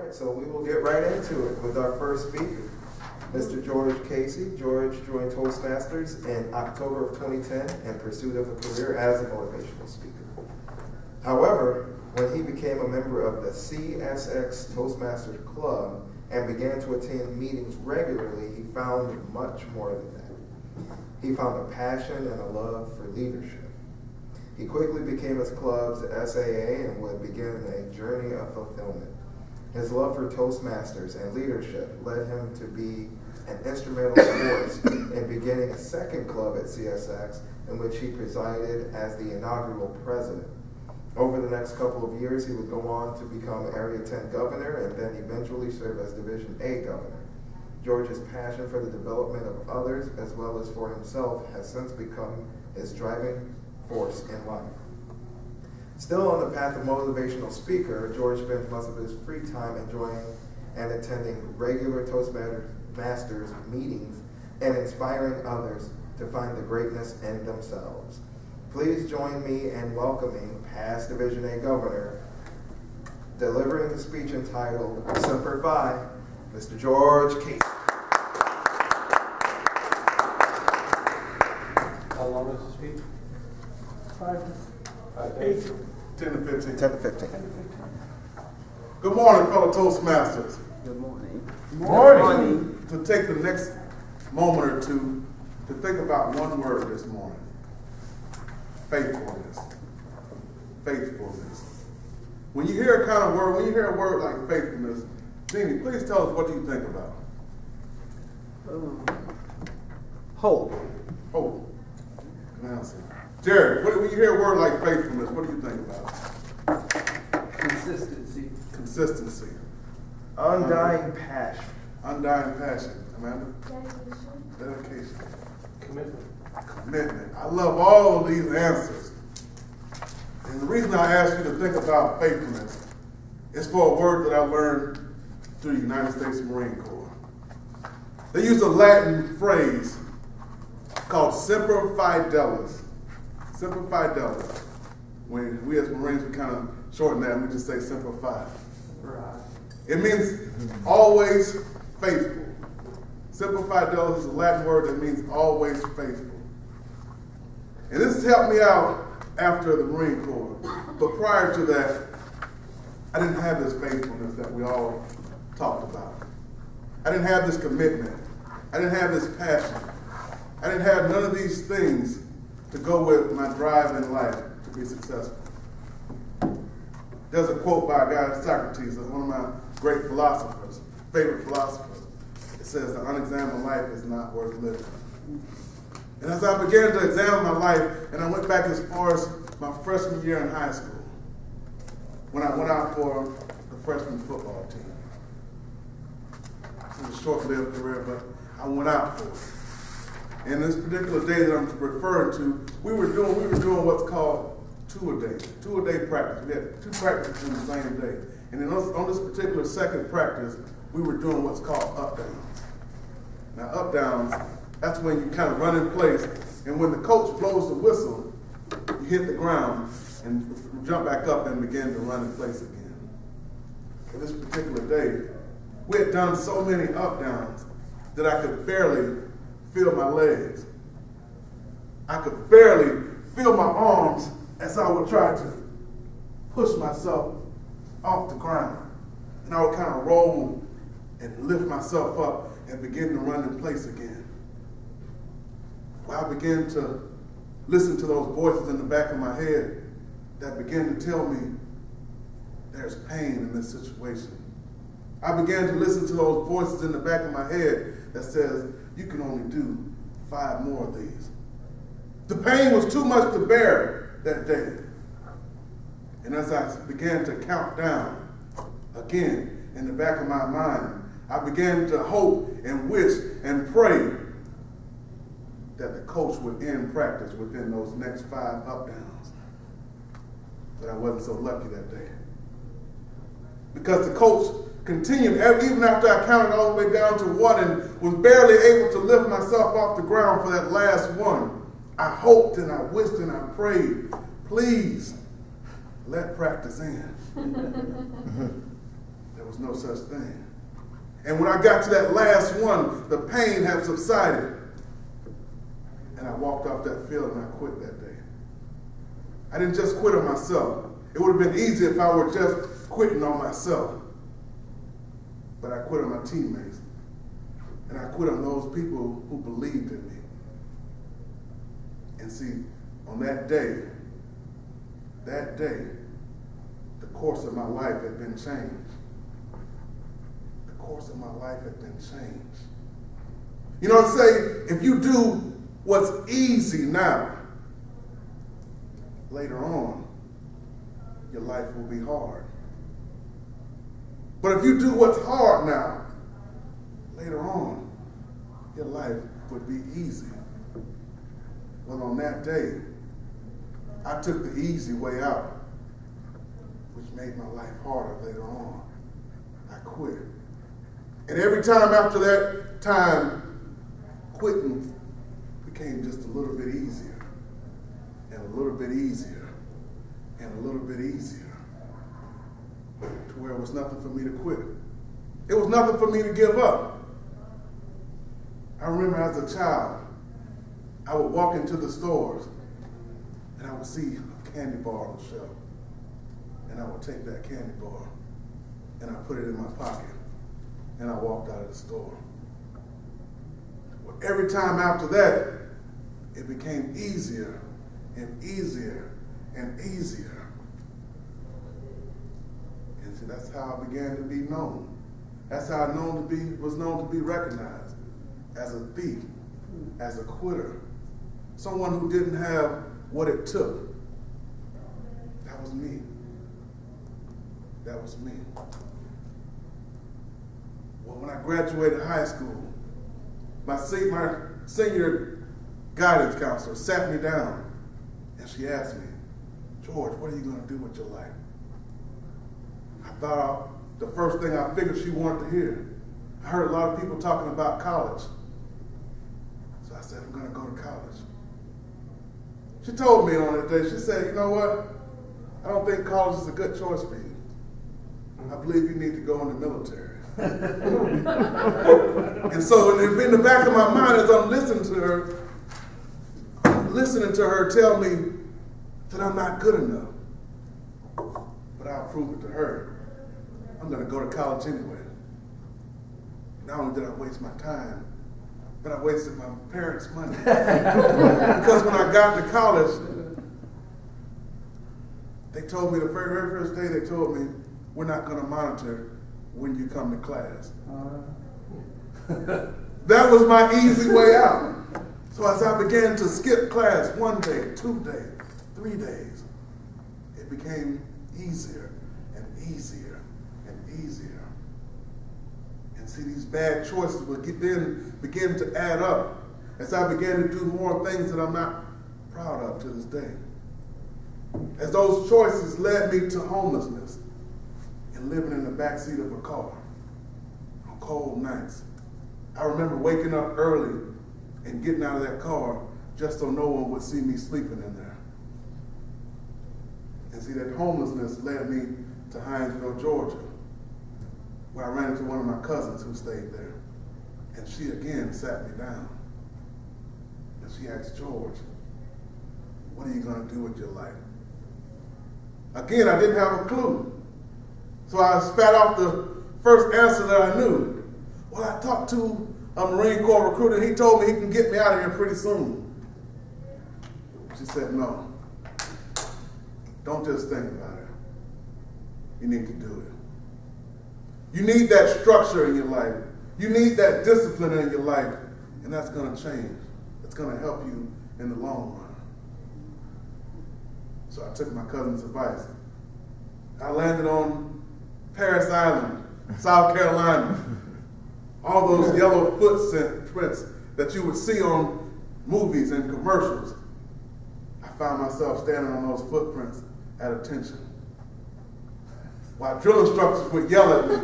right, so we will get right into it with our first speaker, Mr. George Casey. George joined Toastmasters in October of 2010 in pursuit of a career as a motivational speaker. However, when he became a member of the CSX Toastmasters Club and began to attend meetings regularly, he found much more than that. He found a passion and a love for leadership. He quickly became his club's SAA and would begin a journey of fulfillment. His love for Toastmasters and leadership led him to be an instrumental force in beginning a second club at CSX, in which he presided as the inaugural president. Over the next couple of years, he would go on to become Area 10 governor and then eventually serve as Division A governor. George's passion for the development of others as well as for himself has since become his driving force in life. Still on the path of motivational speaker, George spends most of his free time enjoying and attending regular Toastmasters meetings and inspiring others to find the greatness in themselves. Please join me in welcoming past Division A Governor, delivering the speech entitled Semper, Mr. George Casey. How long is the speech? 8, 10 to 15. 10 to 15. Good morning, fellow Toastmasters. Good morning. Good morning. To take the next moment or two to think about one word this morning. Faithfulness. Faithfulness. When you hear a word like faithfulness, Jeannie, please tell us, what do you think about? Hope. Hope. Nancy. Jared, when you hear a word like faithfulness, what do you think about? Consistency. Consistency. Undying passion. Undying passion. Amanda? Dedication. Dedication. Commitment. Commitment. I love all of these answers. And the reason I asked you to think about faithfulness is for a word that I learned through the United States Marine Corps. They use a Latin phrase called Semper Fidelis. Semper Fidelis. When we as Marines, we kind of shorten that and we just say Semper Fi. Right. It means always faithful. Semper Fidelis is a Latin word that means always faithful. And this has helped me out after the Marine Corps. But prior to that, I didn't have this faithfulness that we all talked about. I didn't have this commitment. I didn't have this passion. I didn't have none of these things to go with my drive in life to be successful. There's a quote by a guy, Socrates, one of my great philosophers, favorite philosophers. It says, the unexamined life is not worth living. And as I began to examine my life, and I went back as far as my freshman year in high school, when I went out for the freshman football team. It was a short-lived career, but I went out for it. And this particular day that I'm referring to, we were doing what's called two-a-day practice. We had 2 practices in the same day. And then on this particular second practice, we were doing what's called up-downs. Now, up-downs, that's when you kind of run in place, and when the coach blows the whistle, you hit the ground and jump back up and begin to run in place again. For this particular day, we had done so many up-downs that I could barely feel my legs. I could barely feel my arms as I would try to push myself off the ground. And I would kind of roll and lift myself up and begin to run in place again. Well, I began to listen to those voices in the back of my head that began to tell me there's pain in this situation. I began to listen to those voices in the back of my head that says, you can only do 5 more of these. The pain was too much to bear that day. And as I began to count down again in the back of my mind, I began to hope and wish and pray that the coach would end practice within those next 5 up-downs. But I wasn't so lucky that day. Because the coach continued, even after I counted all the way down to 1 and was barely able to lift myself off the ground for that last one, I hoped and I wished and I prayed, please let practice end. There was no such thing. And when I got to that last one, the pain had subsided. And I walked off that field and I quit that day. I didn't just quit on myself. It would have been easy if I were just quitting on myself. But I quit on my teammates. And I quit on those people who believed in me. And see, on that day, the course of my life had been changed. The course of my life had been changed. You know what I say? If you do what's easy now, later on, your life will be hard. But if you do what's hard now, later on, your life would be easy. Well, on that day, I took the easy way out, which made my life harder later on. I quit. And every time after that time, quitting became just a little bit easier, and a little bit easier, and a little bit easier, to where it was nothing for me to quit. It was nothing for me to give up. I remember as a child, I would walk into the stores and I would see a candy bar on the shelf. And I would take that candy bar and I put it in my pocket and I walked out of the store. Well, every time after that, it became easier and easier and easier. And see, that's how I began to be known. That's how I was known to be recognized as a thief, as a quitter, someone who didn't have what it took. That was me. That was me. Well, when I graduated high school, my senior guidance counselor sat me down and she asked me, George, what are you going to do with your life? I thought the first thing I figured she wanted to hear. I heard a lot of people talking about college. So I said, I'm going to go to college. She told me on that day, she said, you know what? I don't think college is a good choice for you. I believe you need to go in the military. And so in the back of my mind, as I'm listening to her tell me that I'm not good enough. But I'll prove it to her. I'm going to go to college anyway. Not only did I waste my time, but I wasted my parents' money. Because when I got to college, they told me the very first day, they told me, we're not going to monitor when you come to class. That was my easy way out. So as I began to skip class 1 day, 2 days, 3 days, it became easier and easier and easier. And see, these bad choices would then begin to add up as I began to do more things that I'm not proud of to this day. As those choices led me to homelessness and living in the backseat of a car on cold nights. I remember waking up early and getting out of that car just so no one would see me sleeping in there. And see, that homelessness led me to Hinesville, Georgia, where I ran into one of my cousins who stayed there. And she again sat me down. And she asked, George, what are you going to do with your life? Again, I didn't have a clue. So I spat out the first answer that I knew. Well, I talked to a Marine Corps recruiter, and he told me he can get me out of here pretty soon. She said, no. Don't just think about it. You need to do it. You need that structure in your life. You need that discipline in your life, and that's going to change. It's going to help you in the long run. So I took my cousin's advice. I landed on Paris Island, South Carolina. All those yellow footprints that you would see on movies and commercials. I found myself standing on those footprints at attention. While drill instructors would yell at me,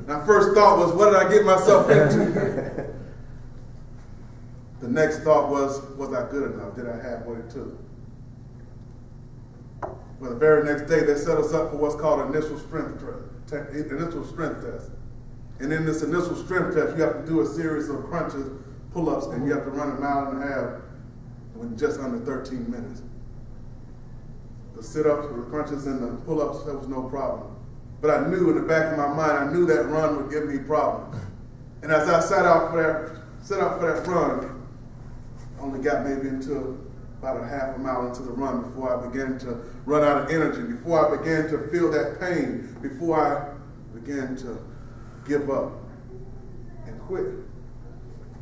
my first thought was, what did I get myself into? The next thought was I good enough? Did I have what it took? Well, the very next day, they set us up for what's called initial strength initial strength test. And in this initial strength test, you have to do a series of crunches, pull-ups, and you have to run a mile and a half in just under 13 minutes. The sit-ups, the crunches, and the pull-ups, that was no problem. But I knew in the back of my mind, I knew that run would give me problems. And as I set out for that run, I only got maybe into about a half a mile into the run before I began to run out of energy, before I began to feel that pain, before I began to give up and quit.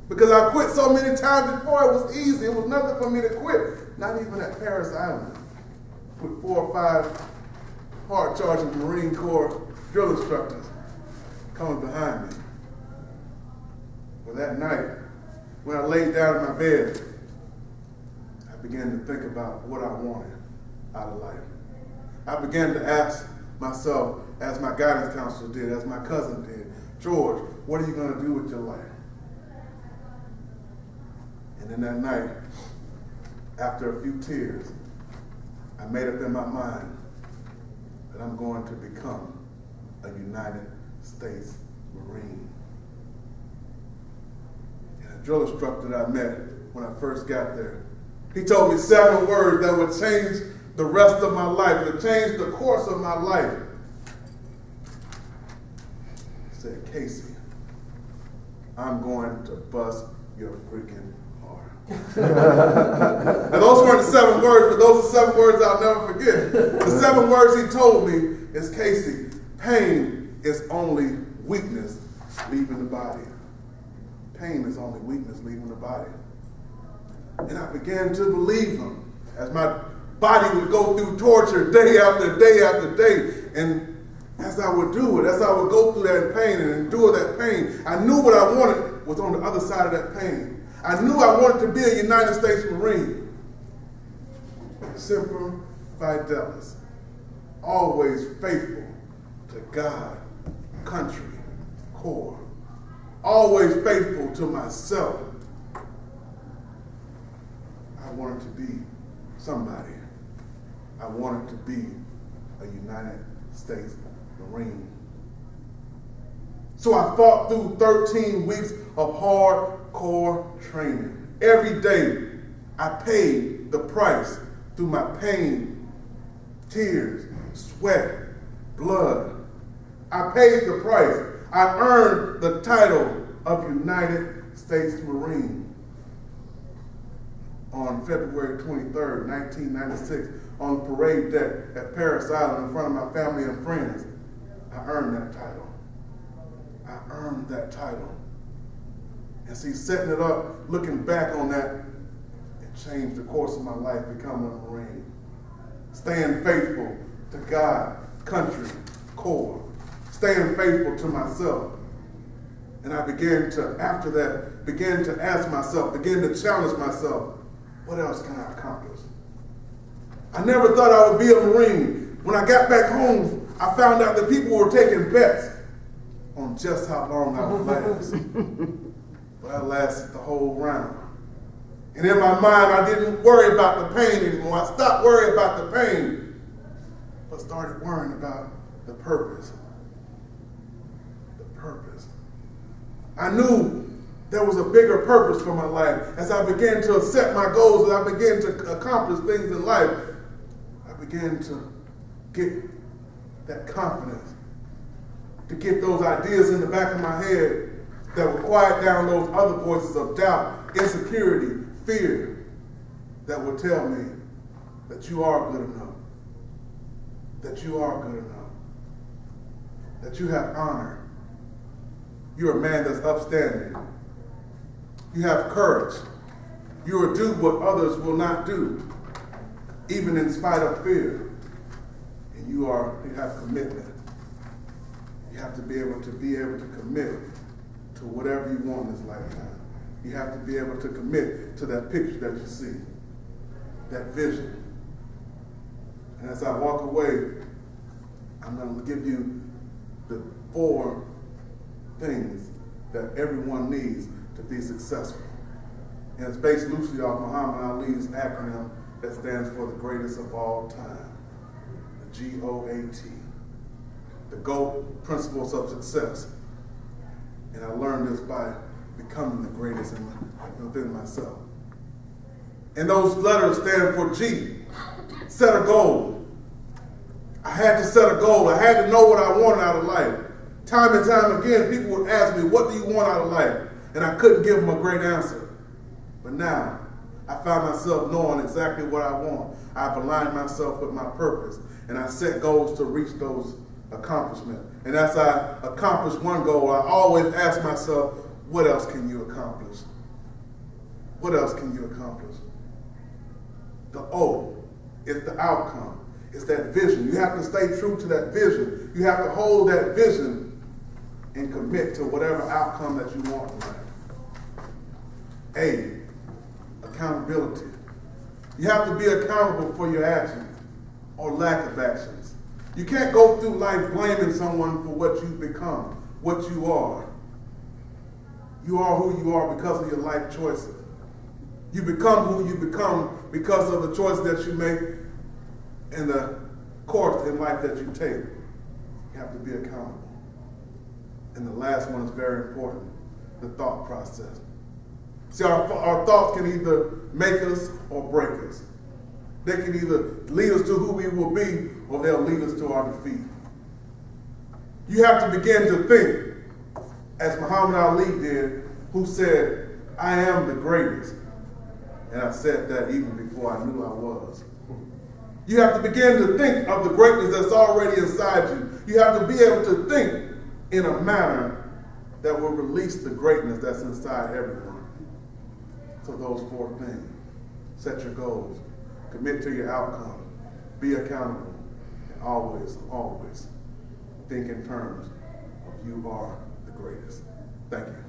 Because I quit so many times before, it was easy. It was nothing for me to quit. Not even at Paris Island with 4 or 5 hard-charging Marine Corps drill instructors coming behind me. But that night, when I laid down in my bed, I began to think about what I wanted out of life. I began to ask myself, as my guidance counselor did, as my cousin did, George, what are you going to do with your life? And then that night, after a few tears, I made up in my mind that I'm going to become a United States Marine. And a drill instructor that I met when I first got there, he told me 7 words that would change the rest of my life, that would change the course of my life. He said, Casey, I'm going to bust your freaking heart. And those weren't the 7 words, but those are 7 words I'll never forget. The 7 words he told me is, Casey, pain is only weakness leaving the body. Pain is only weakness leaving the body. And I began to believe him as my body would go through torture day after day after day. And as I would do it, as I would go through that pain and endure that pain, I knew what I wanted was on the other side of that pain. I knew I wanted to be a United States Marine. Semper Fidelis, always faithful to God, country, Corps. Always faithful to myself. I wanted to be somebody. I wanted to be a United States Marine. So I fought through 13 weeks of hardcore training. Every day I paid the price through my pain, tears, sweat, blood. I paid the price. I earned the title of United States Marine. On February 23rd, 1996, on the parade deck at Paris Island in front of my family and friends, I earned that title. I earned that title. And see, setting it up, looking back on that, it changed the course of my life, becoming a Marine. Staying faithful to God, country, Corps. Staying faithful to myself. And I began to, after that, begin to ask myself, begin to challenge myself, what else can I accomplish? I never thought I would be a Marine. When I got back home, I found out that people were taking bets on just how long I would last. But I lasted the whole round. And in my mind, I didn't worry about the pain anymore. I stopped worrying about the pain, but started worrying about the purpose. The purpose. I knew there was a bigger purpose for my life. As I began to set my goals, as I began to accomplish things in life, I began to get that confidence, to get those ideas in the back of my head that would quiet down those other voices of doubt, insecurity, fear, that would tell me that you are good enough, that you are good enough, that you have honor. You're a man that's upstanding. You have courage. You will do what others will not do, even in spite of fear. And you have commitment. You have to be able to commit to whatever you want in this lifetime. You have to be able to commit to that picture that you see, that vision. And as I walk away, I'm going to give you the 4 things that everyone needs to be successful. And it's based loosely off Muhammad Ali's acronym that stands for the greatest of all time, the GOAT. the GOAT principles of success. And I learned this by becoming the greatest within myself. And those letters stand for G, set a goal. I had to set a goal. I had to know what I wanted out of life. Time and time again, people would ask me, what do you want out of life? And I couldn't give them a great answer. But now, I found myself knowing exactly what I want. I've aligned myself with my purpose, and I set goals to reach those accomplishments. And as I accomplish one goal, I always ask myself, what else can you accomplish? What else can you accomplish? The O is the outcome. It's that vision. You have to stay true to that vision. You have to hold that vision and commit to whatever outcome that you want in life. A, accountability. You have to be accountable for your actions or lack of actions. You can't go through life blaming someone for what you've become, what you are. You are who you are because of your life choices. You become who you become because of the choices that you make and the course in life that you take. You have to be accountable. And the last one is very important, the thought process. See, our thoughts can either make us or break us. They can either lead us to who we will be or they'll lead us to our defeat. You have to begin to think, as Muhammad Ali did, who said, I am the greatest. And I said that even before I knew I was. You have to begin to think of the greatness that's already inside you. You have to be able to think in a manner that will release the greatness that's inside everyone. So those 4 things. Set your goals. Commit to your outcome. Be accountable. And always, always think in terms of you are the greatest. Thank you.